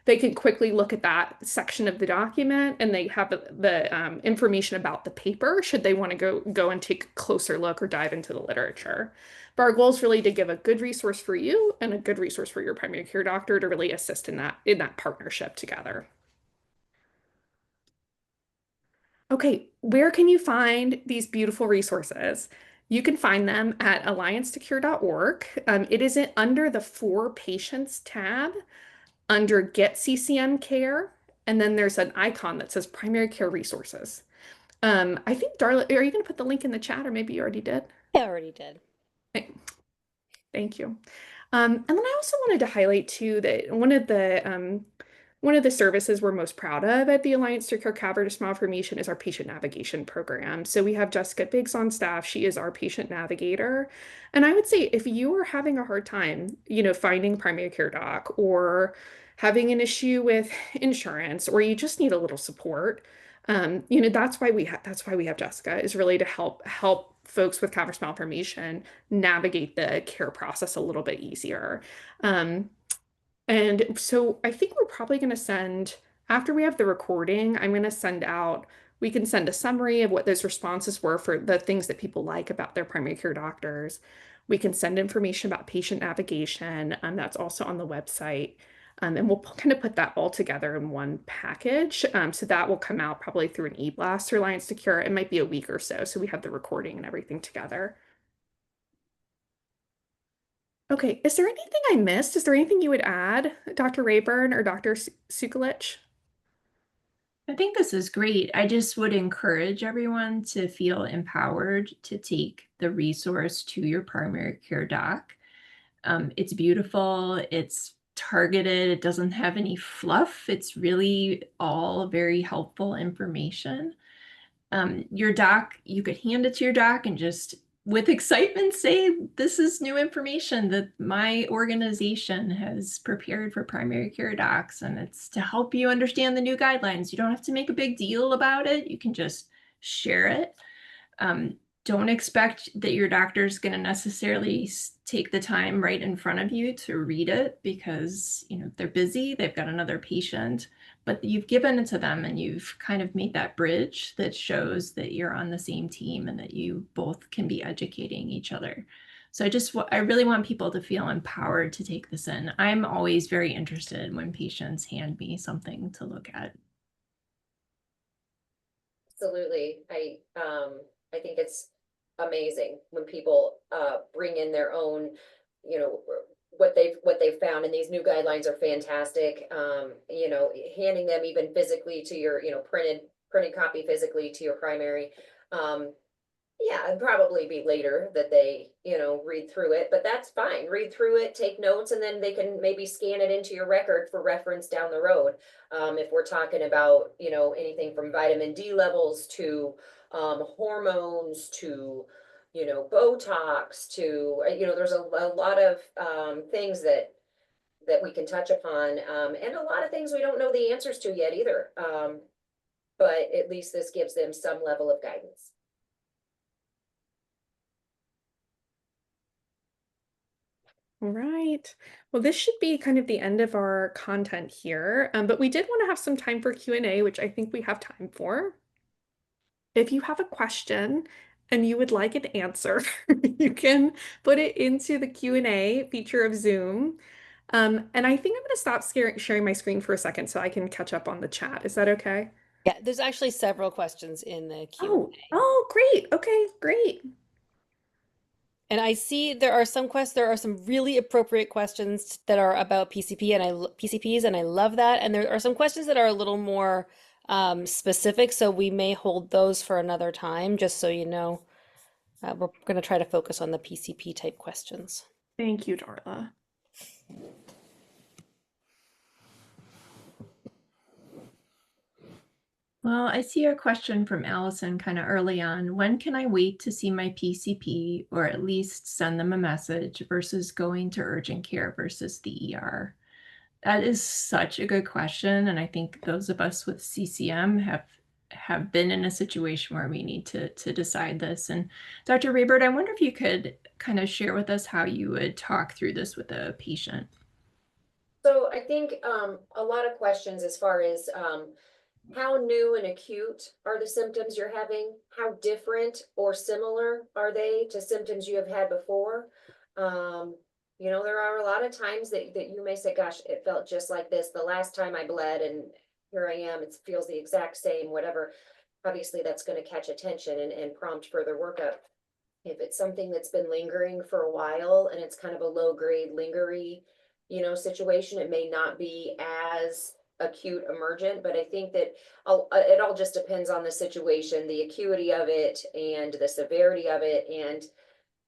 they can quickly look at that section of the document and they have the information about the paper should they want to go and take a closer look or dive into the literature. But our goal is really to give a good resource for you and a good resource for your primary care doctor to really assist in that partnership together. Okay, where can you find these beautiful resources? You can find them at alliancetocure.org. It is under the For Patients tab under Get CCM Care, and then there's an icon that says Primary Care Resources. I think, Darla, are you going to put the link in the chat, or maybe you already did? I already did. Okay, thank you. And then I also wanted to highlight too that one of the services we're most proud of at the Alliance to Cure Cavernous Malformation is our patient navigation program. So we have Jessica Biggs on staff. She is our patient navigator. And I would say if you are having a hard time, finding primary care doc or having an issue with insurance, or you just need a little support, that's why we have Jessica is really to help folks with cavernous malformation navigate the care process a little bit easier. And so I think we're probably going to send, after we have the recording, we can send a summary of what those responses were for the things that people like about their primary care doctors. We can send information about patient navigation, that's also on the website. And we'll kind of put that all together in one package. So that will come out probably through an e-blast through Alliance to Cure. It might be a week or so. So we have the recording and everything together. Okay, is there anything I missed? Is there anything you would add, Dr. Rayburn or Dr. Sukalich? I think this is great. I just would encourage everyone to feel empowered to take the resource to your primary care doc. It's beautiful. It's targeted. It doesn't have any fluff. It's really all very helpful information. Your doc, you could hand it to your doc and just with excitement say, this is new information that my organization has prepared for primary care docs, and it's to help you understand the new guidelines. You don't have to make a big deal about it. You can just share it. Don't expect that your doctor is going to necessarily take the time right in front of you to read it because, you know, they're busy, they've got another patient, but you've given it to them and you've kind of made that bridge that shows that you're on the same team and that you both can be educating each other. So I really want people to feel empowered to take this in. I'm always very interested when patients hand me something to look at. Absolutely. I think it's amazing when people bring in their own, you know, what they've found, and these new guidelines are fantastic. You know, handing them even physically to your, you know, printed copy physically to your primary. Yeah, it'd probably be later that they, you know, read through it, but that's fine. Read through it, take notes, and then they can maybe scan it into your record for reference down the road. If we're talking about, you know, anything from vitamin D levels to hormones to, you know, Botox to, you know, there's a lot of things that we can touch upon, and a lot of things we don't know the answers to yet either. But at least this gives them some level of guidance. All right. Well, this should be kind of the end of our content here, but we did want to have some time for Q&A, which I think we have time for. If you have a question and you would like an answer, you can put it into the Q&A feature of Zoom. And I think I'm going to stop sharing my screen for a second so I can catch up on the chat. Is that okay? Yeah, there's actually several questions in the Q&A. Oh, great. Okay, great. And I see there are some really appropriate questions that are about PCPs, and I love that. And there are some questions that are a little more specific, so we may hold those for another time, just so you know. We're going to try to focus on the PCP type questions. Thank you, Darla. Well, I see a question from Allison kind of early on. When can I wait to see my PCP or at least send them a message versus going to urgent care versus the ER? That is such a good question. And I think those of us with CCM have been in a situation where we need to decide this. And Dr. Rayburn, I wonder if you could kind of share with us how you would talk through this with a patient. So I think a lot of questions as far as how new and acute are the symptoms you're having? How different or similar are they to symptoms you have had before? You know, there are a lot of times that you may say, gosh, it felt just like this the last time I bled, and here I am, it feels the exact same, whatever. Obviously, that's going to catch attention and prompt further workup. If it's something that's been lingering for a while and it's kind of a low grade lingery, you know, situation, it may not be as acute emergent, but I think that it all just depends on the situation, the acuity of it and the severity of it, and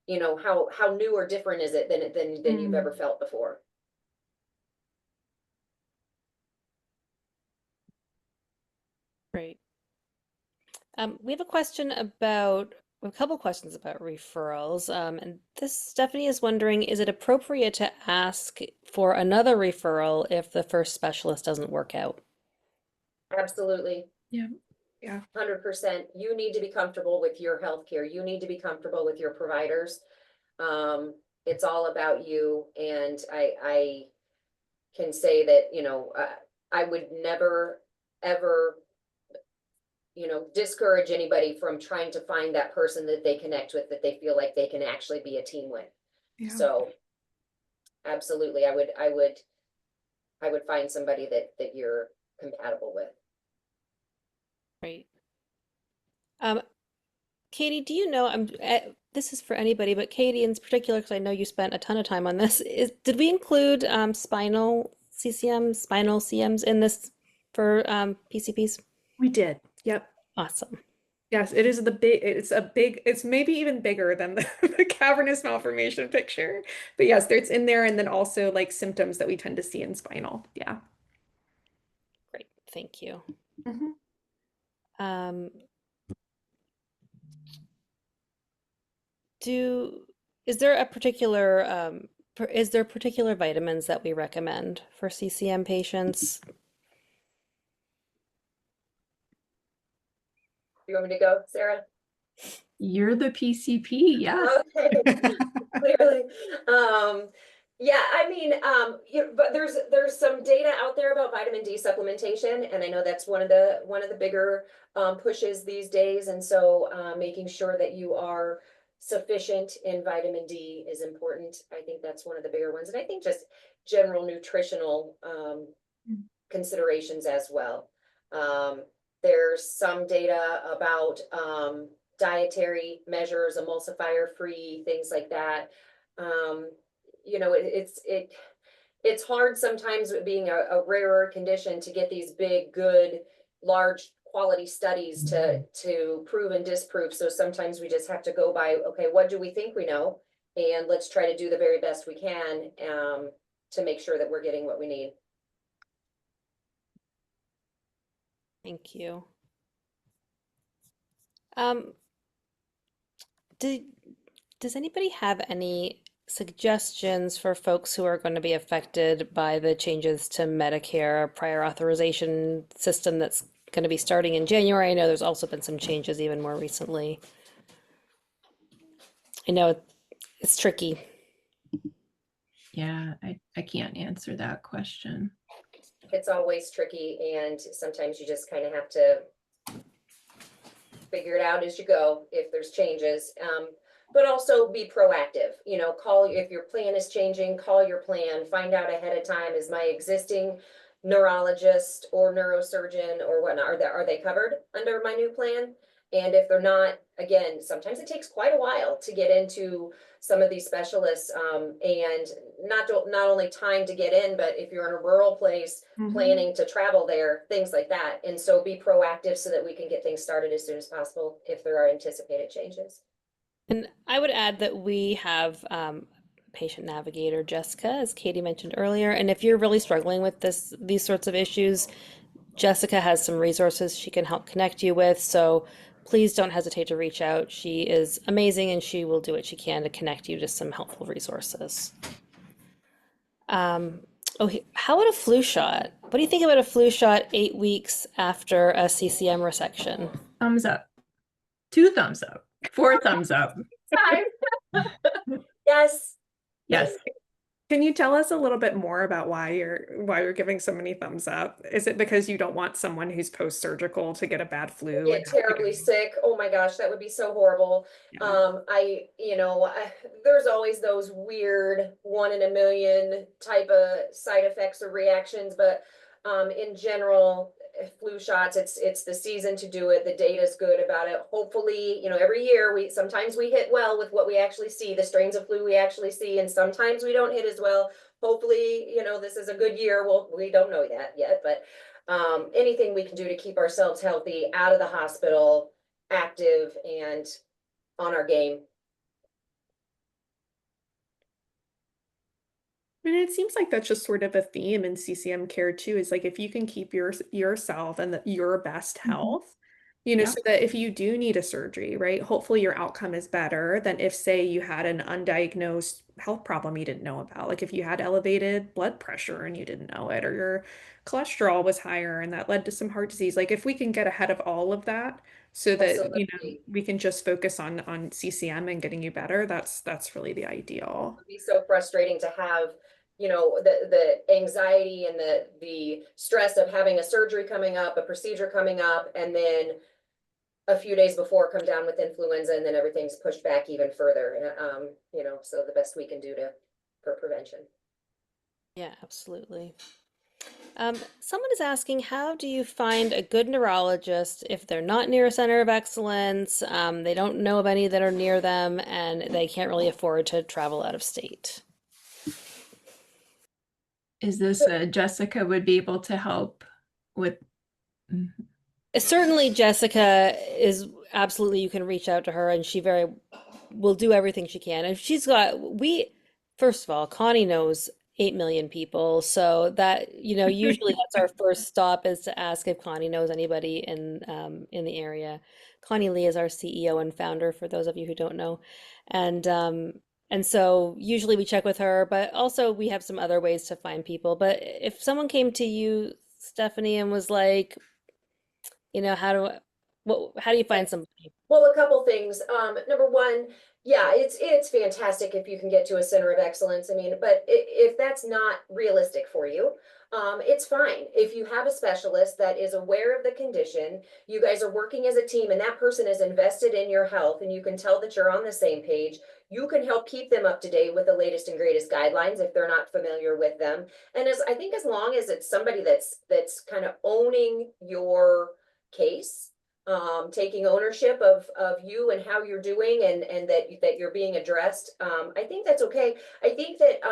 you know, how new or different is it than you've ever felt before. Great. We have a couple questions about referrals. And this Stephanie is wondering, is it appropriate to ask for another referral if the first specialist doesn't work out? Absolutely. Yeah. Yeah. 100%. You need to be comfortable with your healthcare. You need to be comfortable with your providers. It's all about you. And I can say that, you know, I would never, ever, you know, discourage anybody from trying to find that person that they connect with, that they feel like they can actually be a team with. Yeah. So absolutely, I would find somebody that you're compatible with. Right. Katie, do you know, this is for anybody, but Katie in particular, because I know you spent a ton of time on this, did we include spinal CMs in this for PCPs? We did. Yep. Awesome. Yes, it is it's maybe even bigger than the cavernous malformation picture. But yes, it's in there, and then also like symptoms that we tend to see in spinal. Yeah. Great, thank you. Mhm. Um, do is there a particular is there particular vitamins that we recommend for CCM patients? You want me to go, Sarah? You're the PCP, yeah. Okay, clearly. Yeah, I mean, but there's some data out there about vitamin D supplementation, and I know that's one of the bigger pushes these days. And so making sure that you are sufficient in vitamin D is important. I think that's one of the bigger ones. And I think just general nutritional considerations as well. Um, there's some data about dietary measures, emulsifier free, things like that. Um, it's hard sometimes with being a rarer condition to get these big, good, large quality studies to prove and disprove. So sometimes we just have to go by, okay, what do we think we know? And let's try to do the very best we can to make sure that we're getting what we need. Thank you. Um, do, does anybody have any suggestions for folks who are going to be affected by the changes to Medicare prior authorization system that's going to be starting in January? I know there's also been some changes even more recently. I know it's tricky. Yeah, I can't answer that question. It's always tricky, and sometimes you just kind of have to figure it out as you go if there's changes. But also be proactive. Call if your plan is changing, call your plan, find out ahead of time, is my existing neurologist or neurosurgeon or whatnot, are they covered under my new plan? And if they're not, again, sometimes it takes quite a while to get into some of these specialists, and not only time to get in, but if you're in a rural place, planning to travel there, things like that. And so be proactive so that we can get things started as soon as possible if there are anticipated changes. And I would add that we have patient navigator Jessica, as Katie mentioned earlier. And if you're really struggling with these sorts of issues, Jessica has some resources she can help connect you with. So please don't hesitate to reach out. She is amazing and she will do what she can to connect you to some helpful resources. Um, how about a flu shot? What do you think about a flu shot 8 weeks after a CCM resection? Thumbs up. 2 thumbs up. 4 thumbs up. Yes. Yes. Can you tell us a little bit more about why you're giving so many thumbs up? Is it because you don't want someone who's post-surgical to get a bad flu and Get have to go? terribly sick. Oh my gosh, that would be so horrible. Yeah. There's always those weird 1 in a million type of side effects or reactions, but in general, flu shots, it's the season to do it. The data's good about it. Hopefully, every year sometimes we hit well with what we actually see, the strains of flu we actually see, and sometimes we don't hit as well. Hopefully, this is a good year. Well, we don't know that yet, but anything we can do to keep ourselves healthy, out of the hospital, active, and on our game. And it seems like that's just sort of a theme in CCM care too, is like if you can keep yourself and your best health, Yeah. so that if you do need a surgery, right, hopefully your outcome is better than if, say, you had an undiagnosed health problem you didn't know about. Like if you had elevated blood pressure and you didn't know it, or your cholesterol was higher and that led to some heart disease. Like if we can get ahead of all of that so that, Absolutely. we can just focus on CCM and getting you better, that's really the ideal. It'd be so frustrating to have, the anxiety and the stress of having a surgery coming up, a procedure coming up, and then a few days before come down with influenza, and then everything's pushed back even further. So the best we can do for prevention. Yeah, absolutely. Someone is asking, how do you find a good neurologist if they're not near a center of excellence, they don't know of any that are near them, and they can't really afford to travel out of state? Is this Jessica would be able to help with? Certainly, Jessica is absolutely you can reach out to her and she very will do everything she can. And she's got, first of all, Connie knows 8 million people. So that, usually that's our first stop is to ask if Connie knows anybody in the area. Connie Lee is our CEO and founder, for those of you who don't know. And and so usually we check with her, but also we have some other ways to find people. But if someone came to you, Stephanie, and was like, how do how do you find somebody? Well, a couple things. Number one, yeah, it's fantastic if you can get to a center of excellence. I mean, but if that's not realistic for you, it's fine. If you have a specialist that is aware of the condition, you guys are working as a team, and that person is invested in your health, and you can tell that you're on the same page. You can help keep them up to date with the latest and greatest guidelines if they're not familiar with them. And as I think, as long as it's somebody that's kind of owning your case, taking ownership of you and how you're doing, and that you're being addressed, I think that's okay. I think that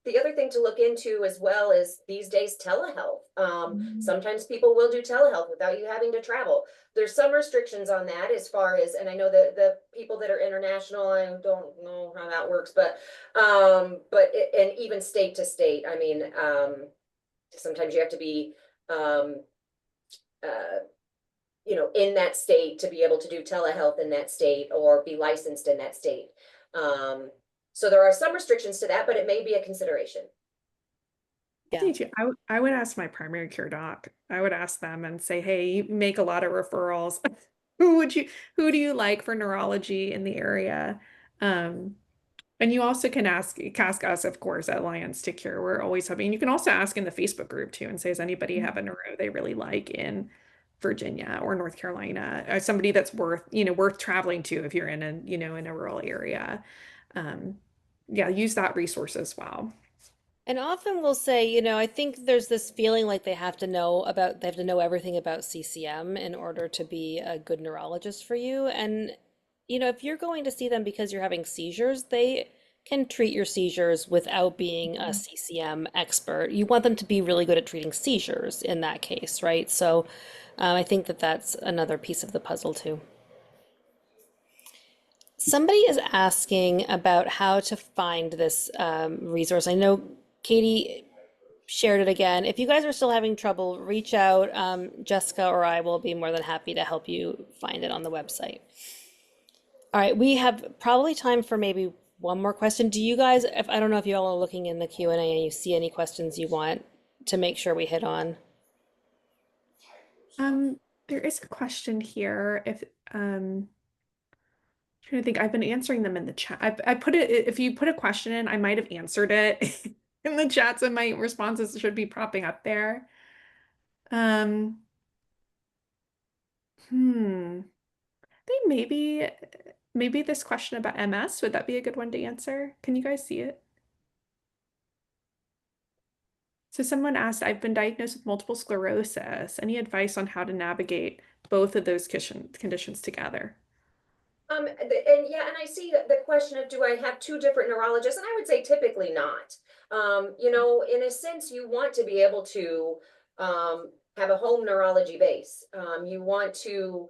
the other thing to look into as well is these days telehealth. Sometimes people will do telehealth without you having to travel. There's some restrictions on that as far as, and I know that the people that are international, I don't know how that works, and even state to state, I mean, sometimes you have to be uh, in that state to be able to do telehealth in that state or be licensed in that state. So there are some restrictions to that, but it may be a consideration. Yeah. I would ask my primary care doc. I would ask them and say, hey, you make a lot of referrals. Who do you like for neurology in the area? Um, and you also can ask us, of course, at Alliance to Cure. We're always having, you can also ask in the Facebook group too and say, does anybody have a neuro they really like in Virginia or North Carolina? Or somebody that's worth traveling to if you're in a rural area. Um, yeah, use that resource as well. And often we'll say, I think there's this feeling like they have to know everything about CCM in order to be a good neurologist for you. And, if you're going to see them because you're having seizures, they can treat your seizures without being a CCM expert. You want them to be really good at treating seizures in that case, right? So I think that that's another piece of the puzzle too. Somebody is asking about how to find this resource. I know Katie shared it again. If you guys are still having trouble, reach out. Jessica or I will be more than happy to help you find it on the website. All right, we have probably time for maybe one more question. Do you guys, if I don't know if you all are looking in the Q&A and you see any questions you want to make sure we hit on. There is a question here. If trying to think, I've been answering them in the chat. I put it, if you put a question in, I might have answered it in the chat, so my responses should be popping up there. Um, hmm. I think maybe this question about MS, would that be a good one to answer? Can you guys see it? So someone asked, I've been diagnosed with multiple sclerosis. Any advice on how to navigate both of those conditions together? And yeah, and I see the question of, do I have two different neurologists? And I would say typically not. In a sense, you want to be able to have a home neurology base. You want to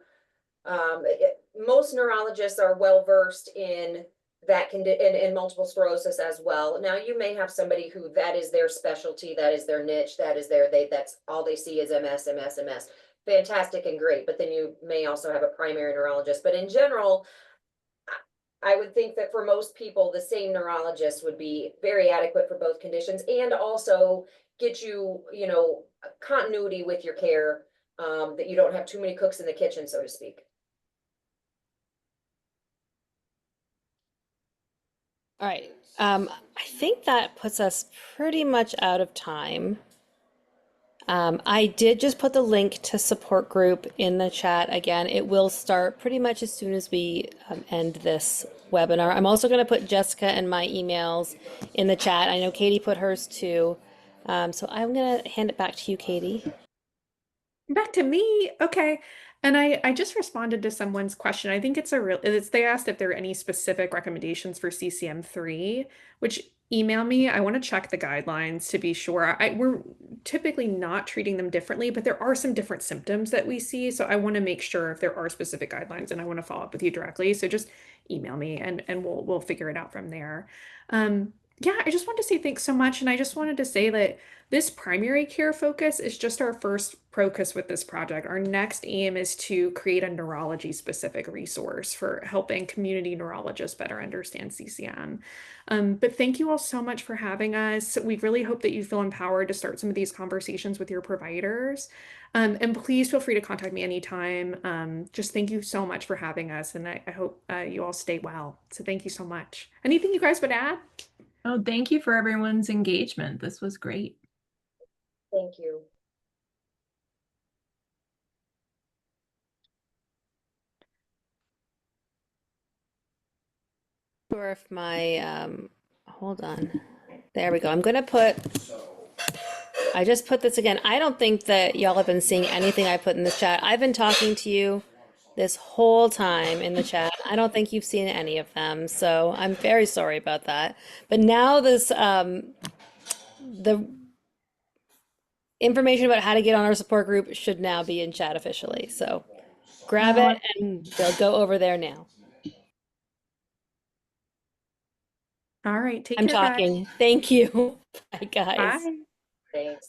most neurologists are well versed in in multiple sclerosis as well. Now, you may have somebody who that is their specialty, that is their niche, that's all they see is MS, MS, MS. Fantastic and great, but then you may also have a primary neurologist. But in general, I would think that for most people, the same neurologist would be very adequate for both conditions, and also get continuity with your care, that you don't have too many cooks in the kitchen, so to speak. All right. I think that puts us pretty much out of time. I did just put the link to support group in the chat again. It will start pretty much as soon as we end this webinar. I'm also going to put Jessica and my emails in the chat. I know Katie put hers too. So I'm going to hand it back to you, Katie. Back to me. Okay. And I just responded to someone's question. I think they asked if there are any specific recommendations for CCM3, which, email me. I want to check the guidelines to be sure. We're typically not treating them differently, but there are some different symptoms that we see. So I want to make sure if there are specific guidelines, and I want to follow up with you directly. So just email me, and we'll figure it out from there. Yeah, I just wanted to say thanks so much. And I just wanted to say that this primary care focus is just our first focus with this project. Our next aim is to create a neurology specific resource for helping community neurologists better understand CCM. But thank you all so much for having us. We really hope that you feel empowered to start some of these conversations with your providers. And please feel free to contact me anytime. Just thank you so much for having us, and I hope you all stay well. So thank you so much. Anything you guys would add? Oh, thank you for everyone's engagement. This was great. Thank you. Sure if my hold on. There we go. I'm gonna put I just put this again. I don't think that y'all have been seeing anything I put in the chat. I've been talking to you this whole time in the chat. I don't think you've seen any of them, so I'm very sorry about that. But now this the information about how to get on our support group should now be in chat officially. So grab Oh, it and they'll go over there now. All right, take I'm care, guys. talking. Thank you. Bye, guys. Bye. Thanks.